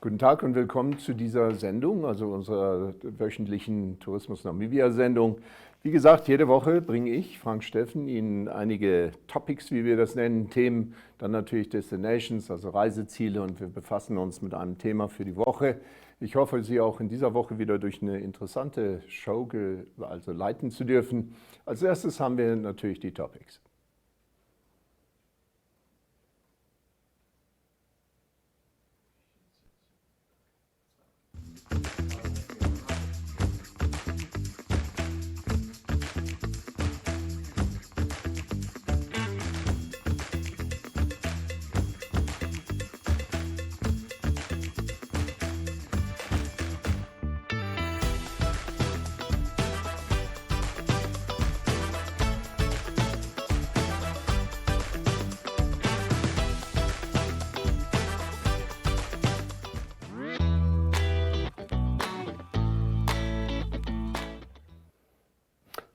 Guten Tag und willkommen zu dieser Sendung, also unserer wöchentlichen Tourismus-Namibia-Sendung. Wie gesagt, jede Woche bringe ich, Frank Steffen, Ihnen einige Topics, wie wir das nennen, Themen, dann natürlich Destinations, also Reiseziele, und wir befassen uns mit einem Thema für die Woche. Ich hoffe, Sie auch in dieser Woche wieder durch eine interessante Show leiten zu dürfen. Als erstes haben wir natürlich die Topics.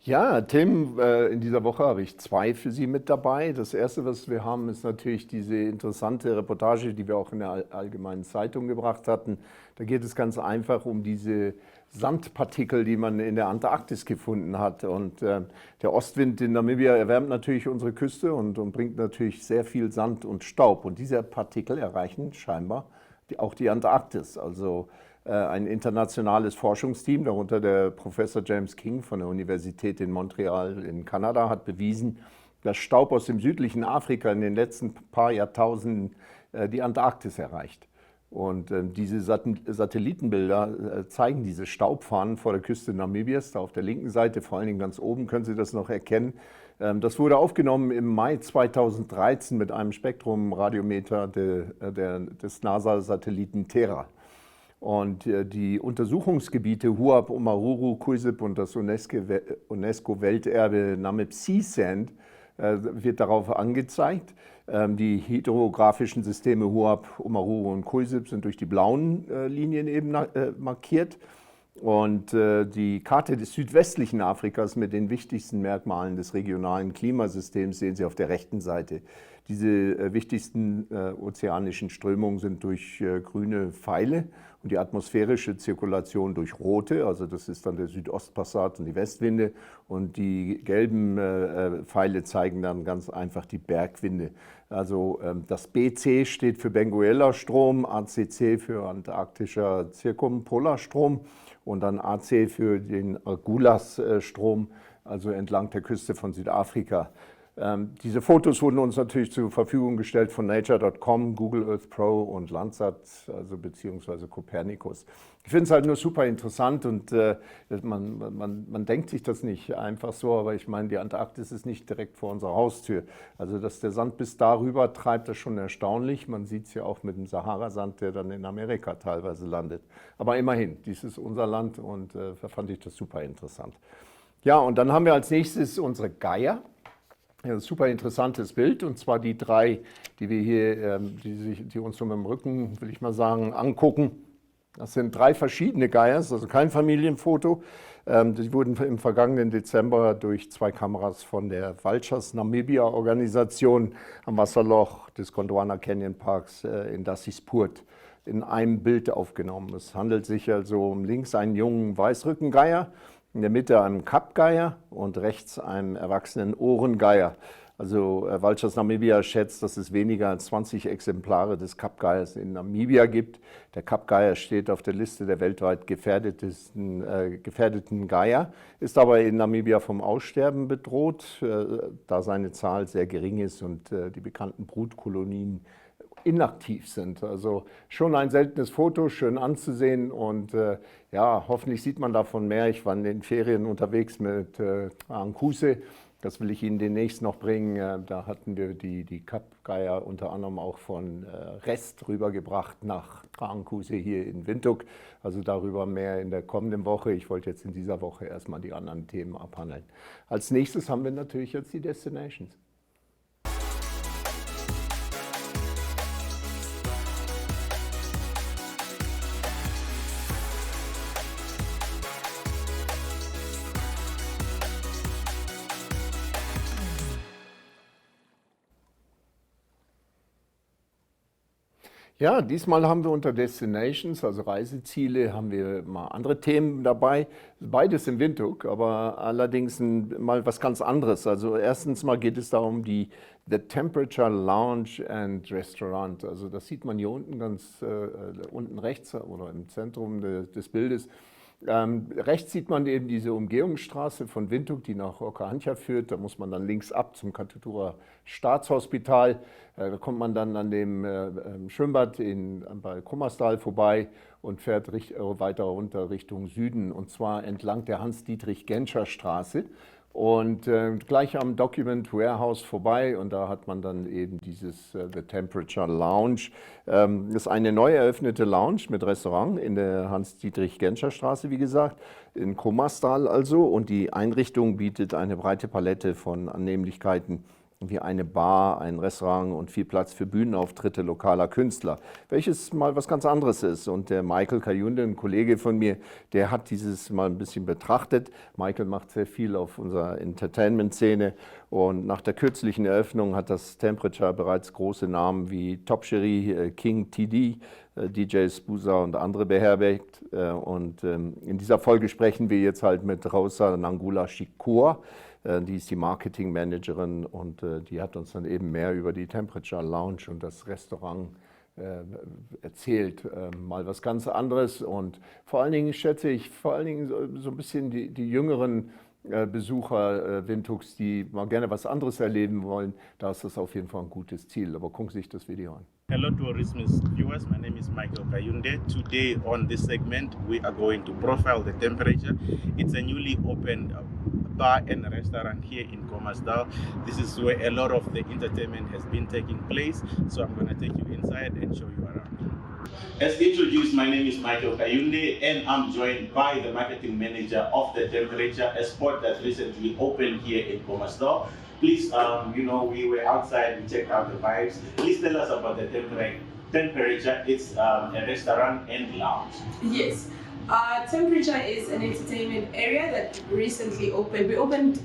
Ja, Themen in dieser Woche habe ich zwei für Sie mit dabei. Das erste, was wir haben, ist natürlich diese interessante Reportage, die wir auch in der Allgemeinen Zeitung gebracht hatten. Da geht es ganz einfach um diese Sandpartikel, die man in der Antarktis gefunden hat. Und der Ostwind in Namibia erwärmt natürlich unsere Küste und bringt natürlich sehr viel Sand und Staub. Und diese Partikel erreichen scheinbar auch die Antarktis. Also ein internationales Forschungsteam, darunter der Professor James King von der Universität in Montreal in Kanada, hat bewiesen, dass Staub aus dem südlichen Afrika in den letzten paar Jahrtausenden die Antarktis erreicht. Und diese Satellitenbilder zeigen diese Staubfahnen vor der Küste Namibias, da auf der linken Seite, vor allen Dingen ganz oben können Sie das noch erkennen. Das wurde aufgenommen im Mai 2013 mit einem Spektrumradiometer des NASA-Satelliten Terra. Und die Untersuchungsgebiete Huab, Omaruru, Kuisip und das UNESCO-Welterbe Namib-Sea-Sand wird darauf angezeigt. Die hydrographischen Systeme Huab, Omaruru und Kuisip sind durch die blauen Linien eben markiert. Und die Karte des südwestlichen Afrikas mit den wichtigsten Merkmalen des regionalen Klimasystems sehen Sie auf der rechten Seite. Diese wichtigsten ozeanischen Strömungen sind durch grüne Pfeile und die atmosphärische Zirkulation durch rote, also das ist dann der Südostpassat und die Westwinde, und die gelben Pfeile zeigen dann ganz einfach die Bergwinde. Also das BC steht für Benguela-Strom, ACC für antarktischer Zirkumpolarstrom und dann AC für den Argulas-Strom, also entlang der Küste von Südafrika. Diese Fotos wurden uns natürlich zur Verfügung gestellt von Nature.com, Google Earth Pro und Landsat, also beziehungsweise Copernicus. Ich finde es halt nur super interessant und man denkt sich das nicht einfach so, aber ich meine, die Antarktis ist nicht direkt vor unserer Haustür. Also, dass der Sand bis darüber treibt, das ist schon erstaunlich. Man sieht es ja auch mit dem Sahara-Sand, der dann in Amerika teilweise landet. Aber immerhin, dies ist unser Land und da fand ich das super interessant. Ja, und dann haben wir als nächstes unsere Geier. Ja, ein super interessantes Bild, und zwar die drei, die wir hier, die uns so mit dem Rücken, will ich mal sagen, angucken. Das sind drei verschiedene Geier, also kein Familienfoto. Die wurden im vergangenen Dezember durch zwei Kameras von der Namibia-Organisation am Wasserloch des Gondwana Canyon Parks in Dassispurt in einem Bild aufgenommen. Es handelt sich also um links einen jungen Weißrückengeier, in der Mitte einem Kappgeier und rechts einem erwachsenen Ohrengeier. Also Namibia schätzt, dass es weniger als 20 Exemplare des Kappgeiers in Namibia gibt. Der Kappgeier steht auf der Liste der weltweit gefährdeten Geier, ist aber in Namibia vom Aussterben bedroht, da seine Zahl sehr gering ist und die bekannten Brutkolonien inaktiv sind. Also schon ein seltenes Foto, schön anzusehen, und ja, hoffentlich sieht man davon mehr. Ich war in den Ferien unterwegs mit Ankuse, das will ich Ihnen demnächst noch bringen. Da hatten wir die Kappgeier unter anderem auch von Rest rübergebracht nach Ankuse hier in Windhoek. Also darüber mehr in der kommenden Woche. Ich wollte jetzt in dieser Woche erstmal die anderen Themen abhandeln. Als nächstes haben wir natürlich jetzt die Destinations. Ja, diesmal haben wir unter Destinations, also Reiseziele, haben wir mal andere Themen dabei. Beides in Windhoek, aber allerdings mal was ganz anderes. Also erstens mal geht es darum, The Temperature Lounge and Restaurant. Also das sieht man hier unten ganz unten rechts oder im Zentrum des Bildes. Rechts sieht man eben diese Umgehungsstraße von Windhoek, die nach Okahandja führt. Da muss man dann links ab zum Katutura Staatshospital. Da kommt man dann an dem Schwimmbad bei Khomasdal vorbei und fährt weiter runter Richtung Süden, und zwar entlang der Hans-Dietrich-Genscher-Straße. Und gleich am Document Warehouse vorbei, und da hat man dann eben dieses The Temperature Lounge. Das ist eine neu eröffnete Lounge mit Restaurant in der Hans-Dietrich-Genscher-Straße, wie gesagt, in Khomasdal also. Und die Einrichtung bietet eine breite Palette von Annehmlichkeiten, wie eine Bar, ein Restaurant und viel Platz für Bühnenauftritte lokaler Künstler, welches mal was ganz anderes ist. Und der Michael Kayunde, ein Kollege von mir, der hat dieses mal ein bisschen betrachtet. Michael macht sehr viel auf unserer Entertainment-Szene, und nach der kürzlichen Eröffnung hat das Temperature bereits große Namen wie Top Cherie, King TD, DJ Spusa und andere beherbergt. Und in dieser Folge sprechen wir jetzt halt mit Rosa Nangula Shikor. Die ist die Marketingmanagerin, und die hat uns dann eben mehr über die Temperature Lounge und das Restaurant erzählt. Mal was ganz anderes, und vor allen Dingen schätze ich so ein bisschen die jüngeren Besucher Windhoeks, die mal gerne was anderes erleben wollen. Da ist das auf jeden Fall ein gutes Ziel. Aber gucken Sie sich das Video an. Hello tourismus viewers, my name is Michael Kayunde. Today on this segment we are going to profile the temperature. It's a newly opened bar and restaurant here in Khomasdal. This is where a lot of the entertainment has been taking place, so I'm going to take you inside and show you around. As introduced, my name is Michael Kayunde, and I'm joined by the marketing manager of the Temperature, a spot that recently opened here in Khomasdal. Please, we were outside, we checked out the vibes. Please tell us about the Temperature. It's a restaurant and lounge. Yes. Temperature is an entertainment area that recently opened. We opened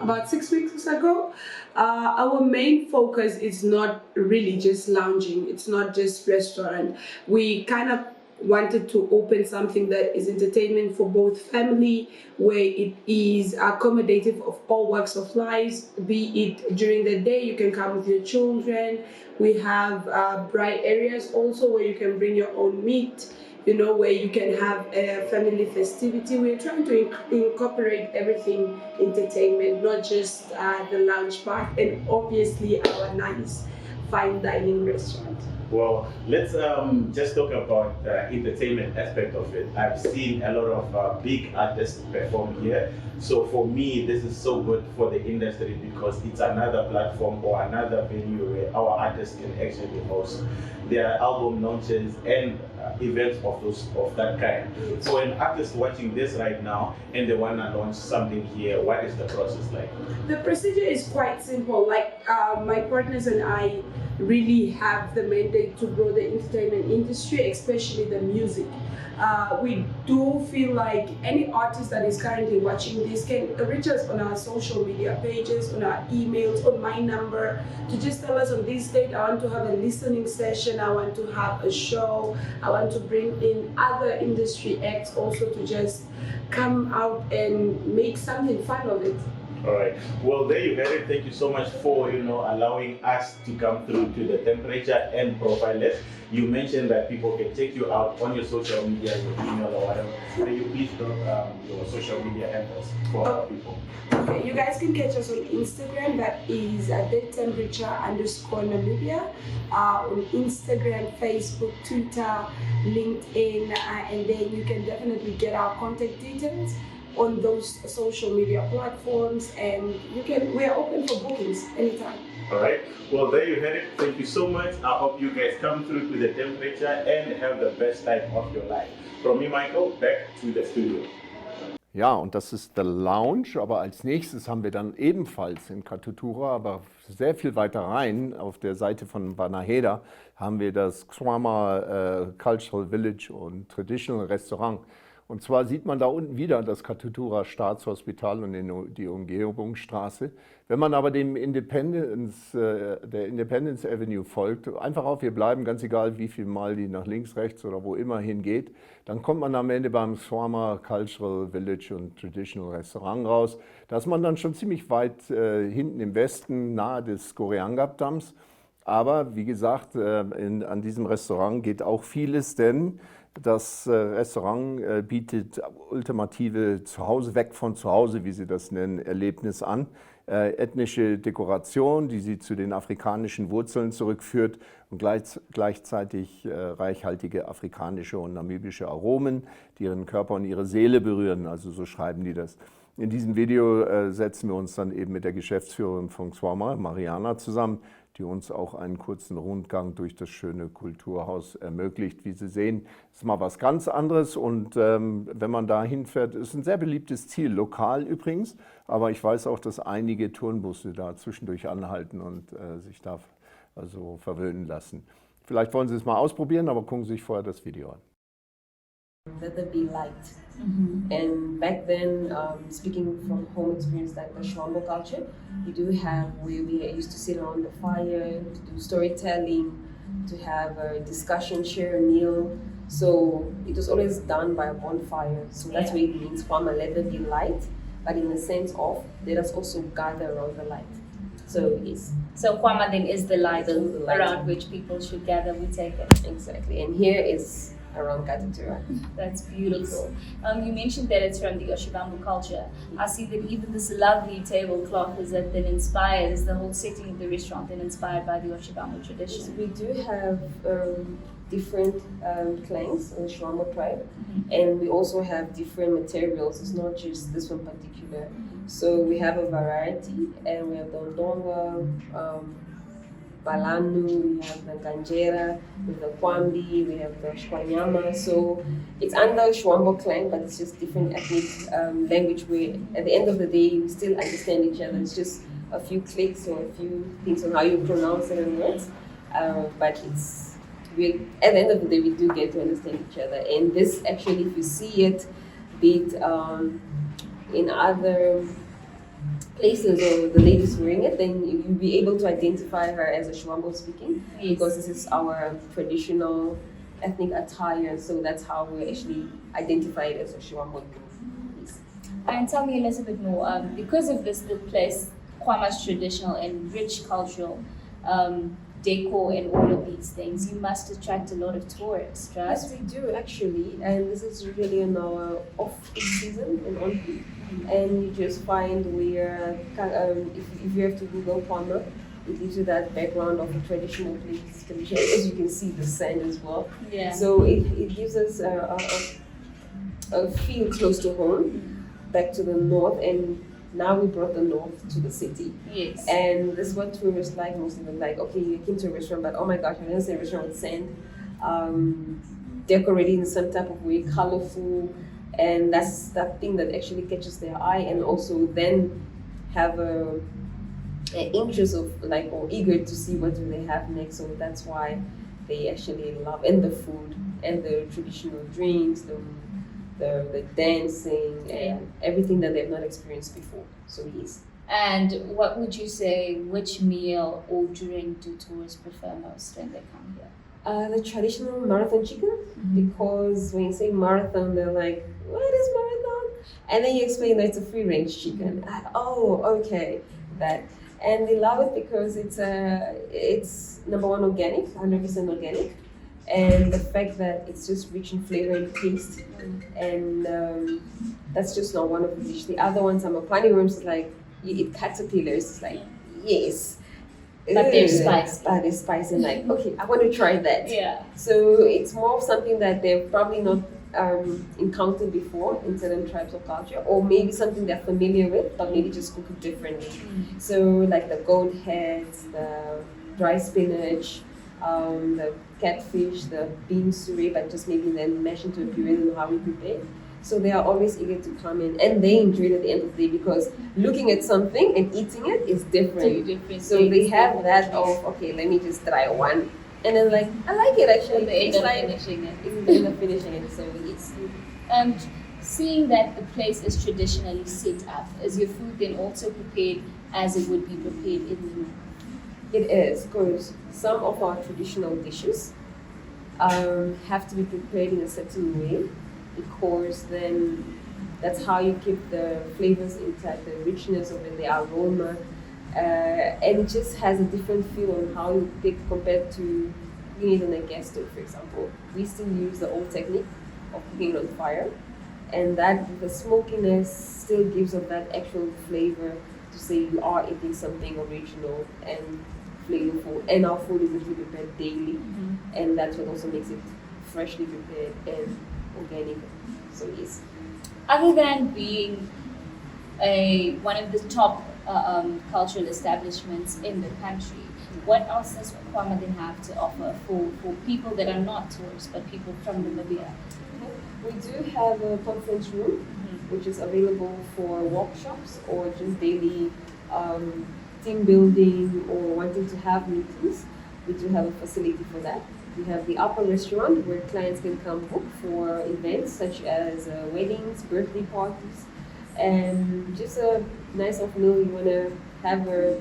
about 6 weeks ago. Our main focus is not really just lounging. It's not just restaurant. We kind of wanted to open something that is entertainment for both family, where it is accommodative of all walks of life, be it during the day, you can come with your children. We have bright areas also where you can bring your own meat, where you can have a family festivity. We're trying to incorporate everything entertainment, not just the lounge part, and obviously our nice fine dining restaurant. Well, let's just talk about the entertainment aspect of it. I've seen a lot of big artists perform here. So for me, this is so good for the industry, because it's another platform or another venue where our artists can actually host their album launches and events of that kind. So an artist watching this right now and they want to launch something here, what is the process like? The procedure is quite simple. Like my partners and I really have the mandate to grow the entertainment industry, especially the music. We do feel like any artist that is currently watching this can reach us on our social media pages, on our emails, on my number, to just tell us on this date I want to have a listening session, I want to have a show, I want to bring in other industry acts also to just come out and make something fun of it. All right. Well, there you have it. Thank you so much for allowing us to come through to the Temperature and profile it. You mentioned that people can check you out on your social media, your email or whatever. Can you please drop your social media handles for our people? Okay, you guys can catch us on Instagram. That is @temperature_Namibia. On Instagram, Facebook, Twitter, LinkedIn, and then you can definitely get our contact details on those social media platforms, and we are open for bookings anytime. All right. Well, there you had it. Thank you so much. I hope you guys come through to the Temperature and have the best time of your life. From me, Michael, back to the studio. Ja, und das ist der Lounge, aber als nächstes haben wir dann ebenfalls in Katutura, aber sehr viel weiter rein, auf der Seite von Banaheda, haben wir das Xwama Cultural Village und Traditional Restaurant. Und zwar sieht man da unten wieder das Katutura Staatshospital und die Umgebungsstraße. Wenn man aber der Independence Avenue folgt, einfach auf hier bleiben, ganz egal wie viel Mal die nach links, rechts oder wo immer hingeht, dann kommt man am Ende beim Xwama Cultural Village und Traditional Restaurant raus. Da ist man dann schon ziemlich weit hinten im Westen, nahe des Goreangab-Damms. Aber wie gesagt, an diesem Restaurant geht auch vieles, denn das Restaurant bietet ultimative Zuhause, weg von zu Hause, wie sie das nennen, Erlebnis an. Ethnische Dekoration, die sie zu den afrikanischen Wurzeln zurückführt und gleichzeitig reichhaltige afrikanische und namibische Aromen, die ihren Körper und ihre Seele berühren, also so schreiben die das. In diesem Video setzen wir uns dann eben mit der Geschäftsführerin von Xwama, Mariana, zusammen, die uns auch einen kurzen Rundgang durch das schöne Kulturhaus ermöglicht. Wie Sie sehen, ist mal was ganz anderes und wenn man da hinfährt, ist ein sehr beliebtes Ziel, lokal übrigens, aber ich weiß auch, dass einige Tourenbusse da zwischendurch anhalten und sich da also verwöhnen lassen. Vielleicht wollen Sie es mal ausprobieren, aber gucken Sie sich vorher das Video an. Let there be light. And back then, speaking from home experience, like the Xwama culture, you do have where we used to sit around the fire, to do storytelling, to have a discussion, share a meal. So it was always done by a bonfire. So that's what it means, Xwama, let there be light, but in the sense of let us also gather around the light. So yes. So Xwama then is the light, The light around which people should gather, we take it. Exactly. And here is around Katutura. That's beautiful. You mentioned that it's from the Oshibangu culture. I see that even this lovely tablecloth is then inspired, is the whole setting of the restaurant then inspired by the Oshibangu tradition. So we do have different clans in the Xwama tribe, and we also have different materials. It's not just this one particular. So we have a variety, and we have the Ndonga, Balanu, we have the Ganjera, we have the Kwambi, we have the Shkwanyama. So it's under Xwama clan, but it's just different ethnic language where at the end of the day we still understand each other. It's just a few clicks or a few things on how you pronounce certain words. But at the end of the day we do get to understand each other. And this actually, if you see it, be it in other places or the ladies wearing it, then you'll be able to identify her as a Xwama speaking, because this is our traditional ethnic attire, so that's how we actually identify it as a Xwama. And tell me a little bit more, because of this place, Xwama's traditional and rich cultural decor and all of these things, you must attract a lot of tourists, right? Yes, we do actually, and this is really in our off-peak season and on-peak. And you just find where, if you have to Google Xwama, it gives you that background of a traditional place. As you can see, the sand as well. Yeah. So it gives us a feel close to home, back to the north, and now we brought the north to the city. Yes. And this is what tourists like most of them. Like, okay, you came to a restaurant, but oh my gosh, I didn't see a restaurant with sand. Decorated in some type of way, colorful. And that's that thing that actually catches their eye, and also then have an interest of like, or eager to see what do they have next. So that's why they actually love, and the food and the traditional drinks, the dancing and everything that they've not experienced before. So yes. And what would you say, which meal or drink do tourists prefer most when they come here? The traditional marathon chicken, because when you say marathon, they're like, what is marathon? And then you explain that it's a free-range chicken. Oh, okay, that. And they love it because it's number one, organic, 100% organic. And the fact that it's just rich in flavor and taste. And that's just not one of the dishes. The other ones, pani worms, is like, you eat caterpillars, it's like, yes. But they're spicy. But they're spicy, and like, okay, I want to try that. Yeah. So it's more of something that they've probably not encountered before in certain tribes of culture, or maybe something they're familiar with, but maybe just cook it differently. So like the goat heads, the dry spinach, the catfish, the bean souris, but just maybe then mash into a puree and how we prepare. So they are always eager to come in, and they enjoy it at the end of the day, because looking at something and eating it is different. Two different so things, they have that of, okay, let me just try one. And then like, I like it actually. They end it's up like finishing it. They end up finishing it. So it's And seeing that the place is traditionally set up, is your food then also prepared as it would be prepared in the north? It is, because some of our traditional dishes have to be prepared in a certain way, because then that's how you keep the flavors intact, the richness of it, the aroma, and it just has a different feel on how you pick compared to cooking it on a gas stove, for example. We still use the old technique of cooking it on fire, and that the smokiness still gives up that actual flavor to say you are eating something original and flavorful. And our food is literally prepared daily, and that's what also makes it freshly prepared and organic. So yes. Other than being one of the top cultural establishments in the country, what else does Xwama then have to offer for people that are not tourists but people from Namibia? We do have a conference room, which is available for workshops or just daily team building or wanting to have meetings. We do have a facility for that. We have the upper restaurant where clients can come book for events such as weddings, birthday parties, and just a nice afternoon. You want to have a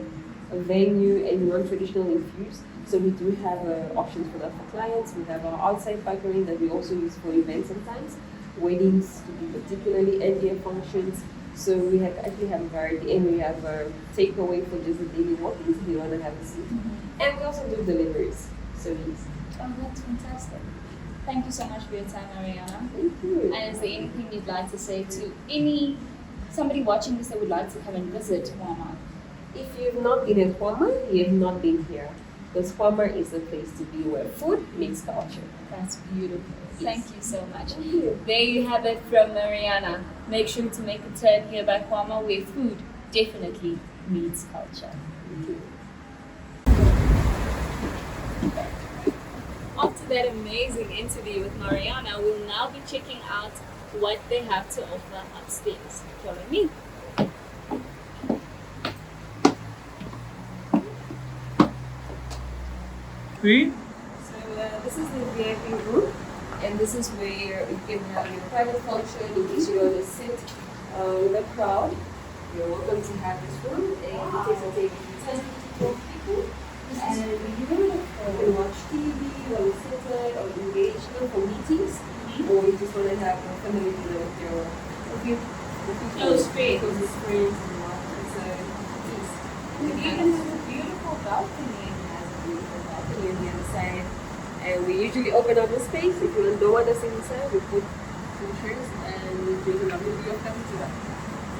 venue and you want traditional infused. So we do have options for that for clients. We have our outside packaging that we also use for events sometimes, weddings to be particularly end-year functions. So we actually have a variety, and we have a takeaway for just the daily walk-ins if you want to have a seat. And we also do deliveries. So yes. Oh, that's fantastic. Thank you so much for your time, Ariana. Thank you. And is there anything you'd like to say to somebody watching this that would like to come and visit Xwama? If you've not been in Xwama, you have not been here. Because Xwama is a place to be where food meets culture. That's beautiful. Yes. Thank you so much. Thank you. There you have it from Mariana. Make sure to make a turn here by Xwama where food definitely meets culture. Thank you. After that amazing interview with Mariana, we'll now be checking out what they have to offer upstairs. Follow me. So this is the VIP room, and this is where you can have your private function in case you want to sit with a crowd. You're welcome to have this room, and in case I take 10 to 12 people. And you can watch TV, or sit there, or engage for meetings, or you just want to have a family dinner with your Close friends. closest friends and whatnot. So yes. It even has a beautiful balcony. On the other side, and we usually open up the space. If you don't want us inside, we put some chairs and we drink a lovely view of Kapitura.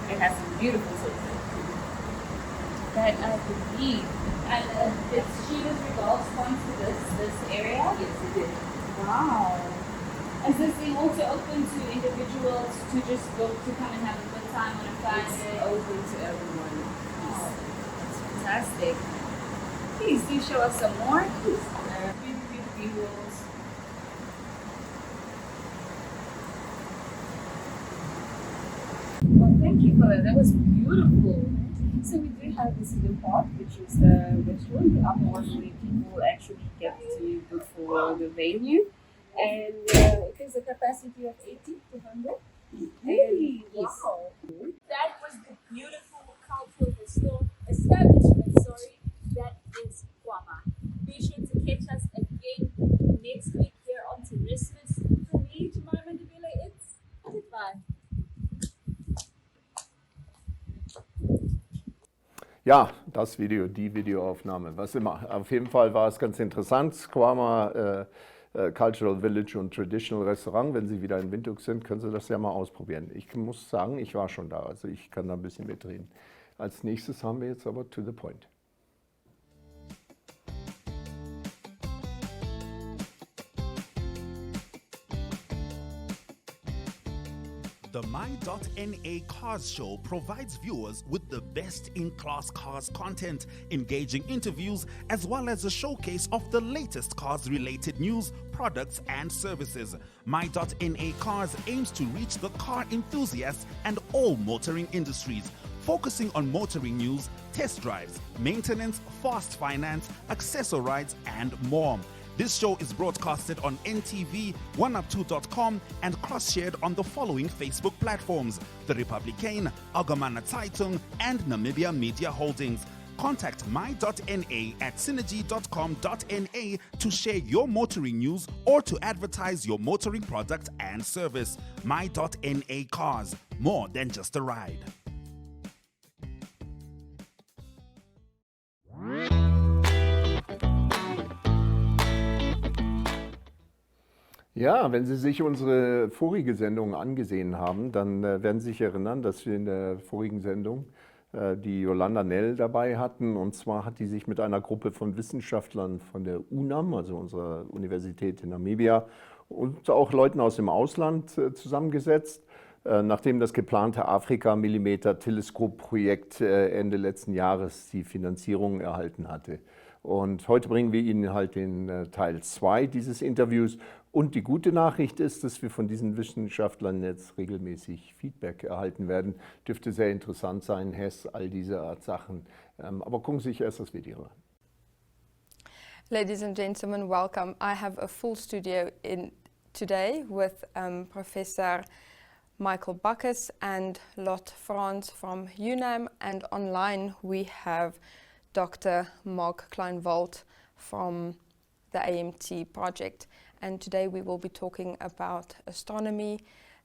It has some beautiful sunset. That I believe. And did students regards sponsor this area? Yes, it did. Wow. Is this thing also open to individuals to just go to come and have a good time on a Friday? It's open to everyone. Oh, that's fantastic. Please do show us some more. Beautiful visuals. Well, thank you for that. That was beautiful. So we do have this little part, which is the restaurant, the upper one where people actually get to book for the venue. And it has a capacity of 80 to 100. Really? Yes. Wow. That was the beautiful cultural establishment, that is Xwama. Be sure to catch us again next week here on Tourismus. For me, Jemima Ndebele, it's goodbye. Ja, das Video, die Videoaufnahme, was immer. Auf jeden Fall war es ganz interessant. Xwama Cultural Village und Traditional Restaurant. Wenn Sie wieder in Windhoek sind, können Sie das ja mal ausprobieren. Ich muss sagen, ich war schon da, also ich kann da ein bisschen mitreden. Als nächstes haben wir jetzt aber To the Point. The My.NA Cars Show provides viewers with the best-in-class cars content, engaging interviews, as well as a showcase of the latest cars-related news, products, and services. My.NA Cars aims to reach the car enthusiasts and all motoring industries, focusing on motoring news, test drives, maintenance, fast finance, accessorides, and more. This show is broadcasted on NTV, 1up2.com, and cross-shared on the following Facebook platforms: The Republican, Algemene Zeitung, and Namibia Media Holdings. Contact my.na at synergy.com.na to share your motoring news or to advertise your motoring product and service. My.na Cars, more than just a ride. Ja, wenn Sie sich unsere vorige Sendung angesehen haben, dann werden Sie sich erinnern, dass wir in der vorigen Sendung die Jolanda Nell dabei hatten. Und zwar hat die sich mit einer Gruppe von Wissenschaftlern von der UNAM, also unserer Universität in Namibia, und auch Leuten aus dem Ausland zusammengesetzt, nachdem das geplante Afrika-Millimeter-Teleskop-Projekt Ende letzten Jahres die Finanzierung erhalten hatte. Und heute bringen wir Ihnen halt den Teil 2 dieses Interviews. Und die gute Nachricht ist, dass wir von diesen Wissenschaftlern jetzt regelmäßig Feedback erhalten werden. Dürfte sehr interessant sein, Hess, all diese Art Sachen. Aber gucken Sie sich erst das Video an. Ladies and gentlemen, welcome. I have a full studio today with Professor Michael Bacchus and Lot Frans from UNAM, and online we have Dr. Mark Kleinwald from the AMT project. And today we will be talking about astronomy,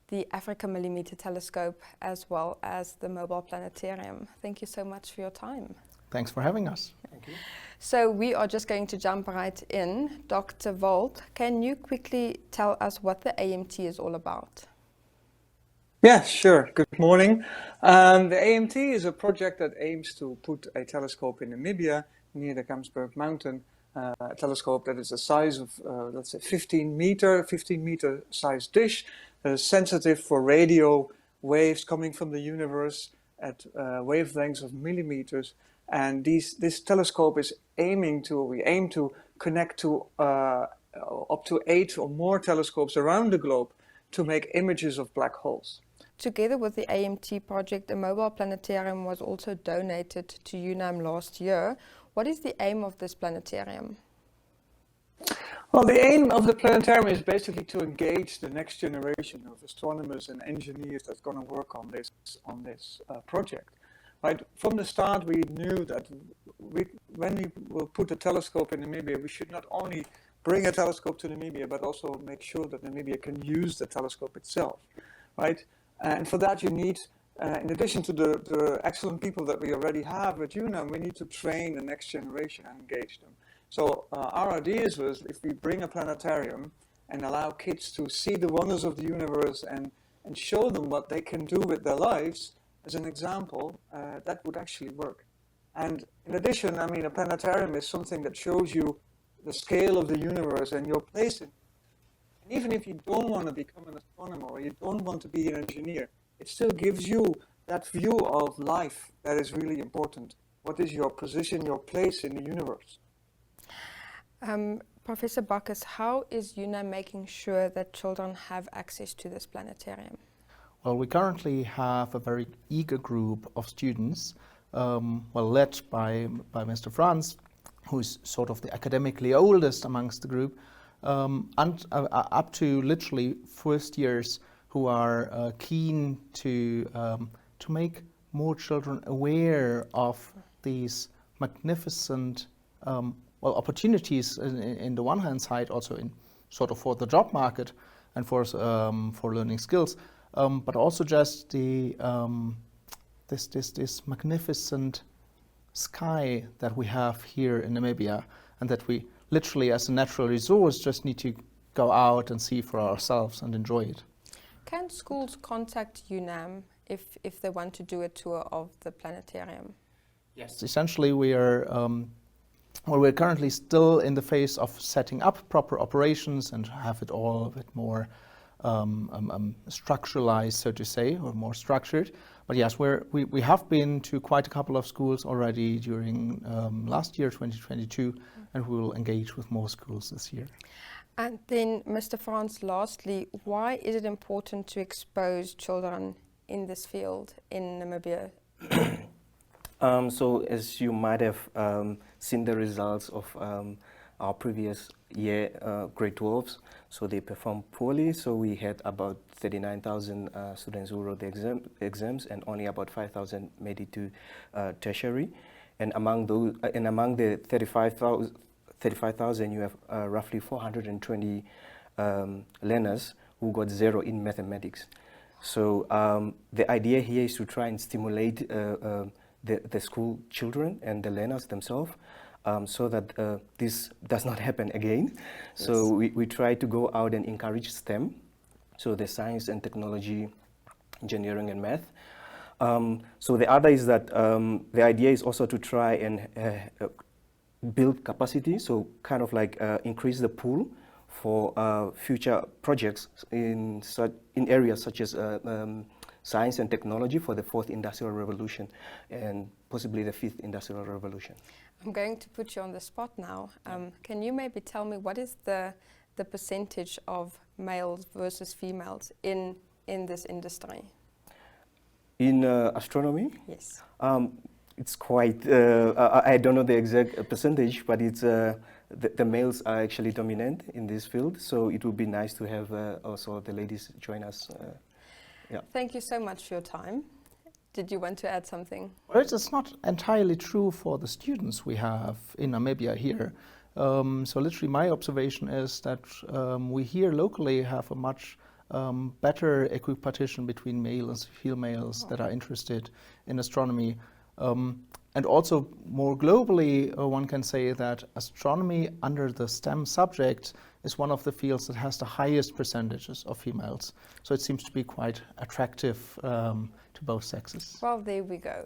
the Afrika-Millimeter-Telescope, as well as the mobile planetarium. Thank you so much for your time. Thanks for having us. Thank you. So we are just going to jump right in. Dr. Wald, can you quickly tell us what the AMT is all about? Yeah, sure. Good morning. The AMT is a project that aims to put a telescope in Namibia near the Gamsberg Mountain. A telescope that is the size of, let's say, 15 meter size dish that is sensitive for radio waves coming from the universe at wavelengths of millimeters. And this telescope is we aim to connect to up to 8 or more telescopes around the globe to make images of black holes. Together with the AMT project, a mobile planetarium was also donated to UNAM last year. What is the aim of this planetarium? Well, the aim of the planetarium is basically to engage the next generation of astronomers and engineers that's going to work on this project. Right from the start, we knew that when we will put a telescope in Namibia, we should not only bring a telescope to Namibia, but also make sure that Namibia can use the telescope itself. Right, and for that you need. In addition to the excellent people that we already have at UNAM, we need to train the next generation and engage them. So our ideas was, if we bring a planetarium and allow kids to see the wonders of the universe and show them what they can do with their lives, as an example, that would actually work. And in addition, I mean, a planetarium is something that shows you the scale of the universe and your place in it. And even if you don't want to become an astronomer or you don't want to be an engineer, it still gives you that view of life that is really important. What is your position, your place in the universe? Professor Bacchus, how is UNAM making sure that children have access to this planetarium? Well, we currently have a very eager group of students, led by Mr. Franz, who is sort of the academically oldest amongst the group, and up to literally first years, who are keen to make more children aware of these magnificent opportunities in the one hand side, also in sort of for the job market and for learning skills, but also just the this magnificent sky that we have here in Namibia, and that we literally, as a natural resource, just need to go out and see for ourselves and enjoy it. Can schools contact UNAM if they want to do a tour of the planetarium? Yes. Essentially, we're currently still in the phase of setting up proper operations and have it all a bit more structuralized, so to say, or more structured. But yes, we have been to quite a couple of schools already during last year, 2022, and we will engage with more schools this year. And then, Mr. Franz, lastly, why is it important to expose children in this field in Namibia? So as you might have seen the results of our previous year grade 12s, so they performed poorly. So we had about 39,000 students who wrote the exams, and only about 5,000 made it to tertiary. And among those, among the 35,000, you have roughly 420 learners who got 0 in mathematics. So the idea here is to try and stimulate the school children and the learners themselves, so that this does not happen again. Yes. So we try to go out and encourage STEM, so the science and technology, engineering and math. So the other is that the idea is also to try and build capacity, so kind of like increase the pool for future projects in areas such as science and technology for the 4th Industrial Revolution and possibly the 5th Industrial Revolution. I'm going to put you on the spot now. Can you maybe tell me what is the percentage of males versus females in this industry? In astronomy? Yes. It's quite, I don't know the exact percentage, but it's the males are actually dominant in this field, so it would be nice to have also the ladies join us. Yeah. Thank you so much for your time. Did you want to add something? Well, it's not entirely true for the students we have in Namibia here. So literally my observation is that we here locally have a much better equipartition between male and females that are interested in astronomy. And also more globally, one can say that astronomy under the STEM subject is one of the fields that has the highest percentages of females. So it seems to be quite attractive to both sexes. Well, there we go.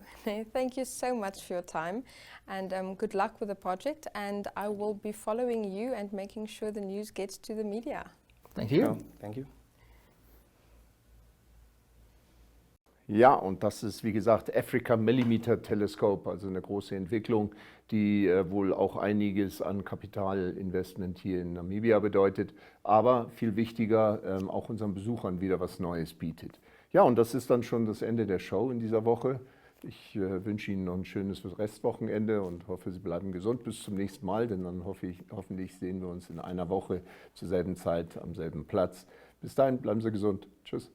Thank you so much for your time, and good luck with the project. And I will be following you and making sure the news gets to the media. Thank you. Oh, thank you. Ja, und das ist, wie gesagt, Afrika-Millimeter-Teleskop, also eine große Entwicklung, die wohl auch einiges an Kapitalinvestment hier in Namibia bedeutet, aber viel wichtiger, auch unseren Besuchern wieder was Neues bietet. Ja, und das ist dann schon das Ende der Show in dieser Woche. Ich wünsche Ihnen noch ein schönes Restwochenende und hoffe, Sie bleiben gesund bis zum nächsten Mal, denn dann hoffentlich sehen wir uns in einer Woche zur selben Zeit am selben Platz. Bis dahin, bleiben Sie gesund. Tschüss.